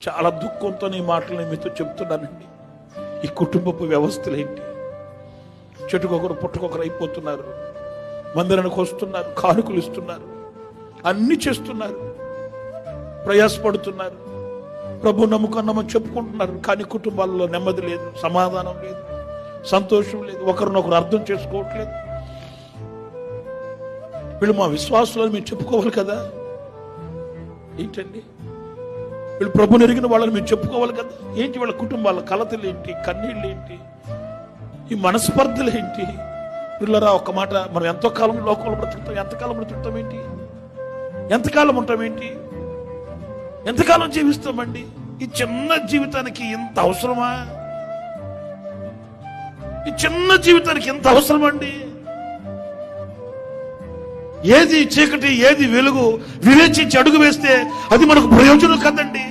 చాలా దుఃఖంతో ఈ మాటలు నేను మీతో చెప్తున్నానండి. ఈ కుటుంబపు వ్యవస్థలు ఏంటి? చెట్టుకొకరు పుట్టుకొకరు అయిపోతున్నారు, మందిరానికి వస్తున్నారు, కానుకలు ఇస్తున్నారు, అన్ని చేస్తున్నారు, ప్రయాసపడుతున్నారు, ప్రభు నమ్ముకున్నామని చెప్పుకుంటున్నారు. కానీ కుటుంబాల్లో నెమ్మది లేదు, సమాధానం లేదు, సంతోషం లేదు, ఒకరినొకరు అర్థం చేసుకోవట్లేదు. వీళ్ళు మా విశ్వాసులను మీరు చెప్పుకోవాలి కదా, ఏంటండి వీళ్ళు ప్రభుని ఎరిగిన వాళ్ళని మీరు చెప్పుకోవాలి కదా. ఏంటి వాళ్ళ కుటుంబాల కలతలు ఏంటి, కన్నీళ్ళు ఏంటి, ఈ మనస్పర్ధలు ఏంటి? పిల్లరా ఒక్క మాట, మనం ఎంతో కాలం లోకంలో బ్రతుకుతాం, ఎంతకాలం బ్రతుకుతాం ఏంటి, ఎంతకాలం ఉంటాం ఏంటి, ఎంతకాలం జీవిస్తామండి? ఈ చిన్న జీవితానికి ఇంత అవసరమా? ఈ చిన్న జీవితానికి ఎంత అవసరం అండి? ఏది చీకటి, ఏది వెలుగు వివేచించి అడుగు వేస్తే అది మనకు ప్రయోజనం కదండి.